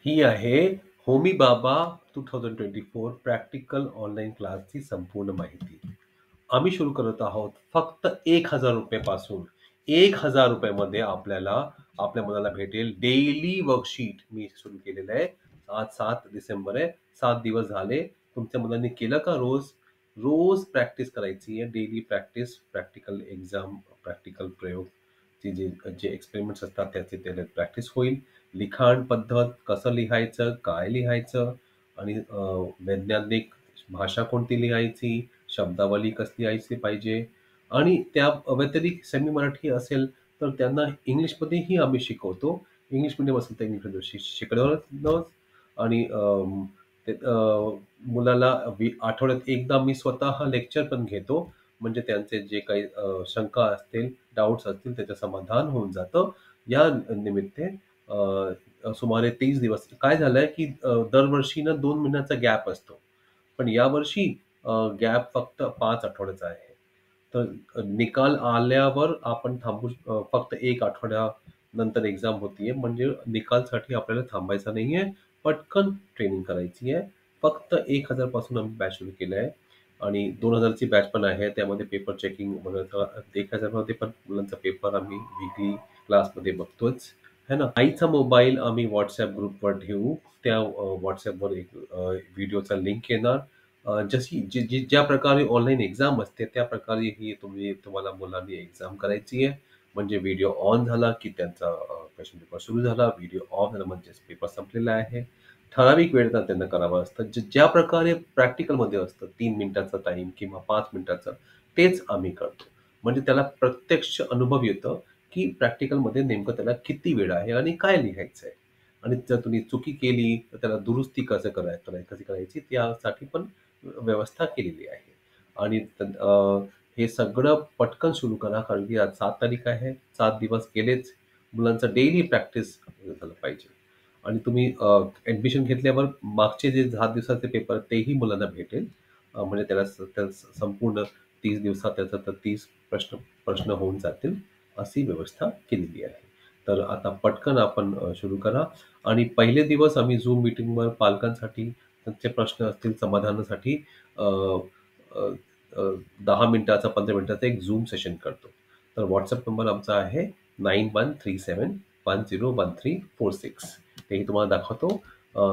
ही आहे होमी बाबा 2024 practical online क्लासची संपूर्ण माहिती. आम्ही सुरू करत आहोत फक्त ₹1000 पासून. ₹1000 मध्ये आपल्याला आपल्या मुलाला भेटेल डेली वर्कशीट. मी सुरू केलेलं आहे. आज 7 डिसेंबर आहे. 7 दिवस झाले. तुमच्या मुलांनी केलं का रोज? रोज प्रॅक्टिस करायची आहे. Daily practice, practical exam, practical प्रयोग चे जे जे एक्सपेरिमेंट्स असतात त्याची त्याला प्रॅक्टिस होईल. लिखाण पद्धत, कसं लिहायचं, काय लिहायचं आणि वैज्ञानिक भाषा कोणती लिहायची, शब्दावली कसली यायची पाहिजे आणि त्या व्यतिरिक्त सेमी मराठी असेल तर त्यांना इंग्लिशमध्येही आम्ही शिकवतो. इंग्लिश मीडियम असेल तर इंग्लिश शिकवणं आणि मुलाला आठवड्यात एकदा मी स्वतः लेक्चर पण घेतो. म्हणजे त्यांचे जे काही शंका असतील, डाउट्स असतील त्याचं समाधान होऊन जातं. या निमित्ते सुमारे 30 दिवस काय झालंय, की दरवर्षी ना 2 महिन्याचा गॅप असतो. पण यावर्षी गॅप फक्त 5 आठवड्याचा आहे. तर निकाल आल्यावर आपण फक्त 1 आठवड्यानंतर एक्झाम होतीये. म्हणजे निकालसाठी आपल्याला थांबायचं नाहीये. पटकन ट्रेनिंग करायची आहे. फक्त 1000 पासून आम्ही बॅच सुरू केलं आहे आणि 2000 ची बॅच पण आहे. त्यामध्ये पेपर चेकिंग वगैरे 1000 मध्ये पण मुलांचा पेपर आम्ही वीकली क्लासमध्ये बघतोच. है ना? आईचा मोबाईल आम्ही WhatsApp ग्रुपवर ठेवू. त्या WhatsAppवर एक व्हिडिओचा लिंक येणार. जशी ज्या प्रकारे ऑनलाईन एक्झाम असते त्या प्रकारे ही तुम्हाला मुलांनी एक्झाम करायची आहे. म्हणजे व्हिडिओ ऑन झाला की त्यांचा क्वेश्चन पेपर सुरू झाला. व्हिडिओ ऑफ झाला म्हणजे पेपर संपलेला आहे. ठराविक वेळेत त्यांना करावं असतं. ज्या प्रकारे प्रॅक्टिकलमध्ये असतं 3 मिनिटाचा टाईम किंवा 5 मिनिटाचा, तेच आम्ही करतो. म्हणजे त्याला प्रत्यक्ष अनुभव येतो, की प्रॅक्टिकलमध्ये नेमकं त्याला किती वेळ आहे आणि काय लिहायचं आहे. आणि जर तुम्ही चुकी केली तर त्याला दुरुस्ती कशी करायची त्यासाठी पण व्यवस्था केलेली आहे. आणि हे सगळं पटकन सुरू करा कारण की आज 7 तारीख आहे. 7 दिवस गेलेच. मुलांचं डेली प्रॅक्टिस झालं पाहिजे. आणि तुम्ही ॲडमिशन घेतल्यावर मागचे जे 10 दिवसाचे पेपर तेही मुलांना भेटेल. म्हणजे संपूर्ण 30 दिवसात त्याचा तर 30 प्रश्न प्रश्न होऊन जातील, अशी व्यवस्था केलेली आहे. तर आता पटकन आपण सुरू करा आणि पहिले दिवस आम्ही Zoom मीटिंगवर पालकांसाठी त्यांचे प्रश्न असतील समाधानासाठी अ, अ, अ, 10 मिनिटाचा, 15 मिनिटाचा एक Zoom सेशन करतो. तर WhatsApp नंबर आमचा आहे 9137101346. तेही तुम्हाला दाखवतो.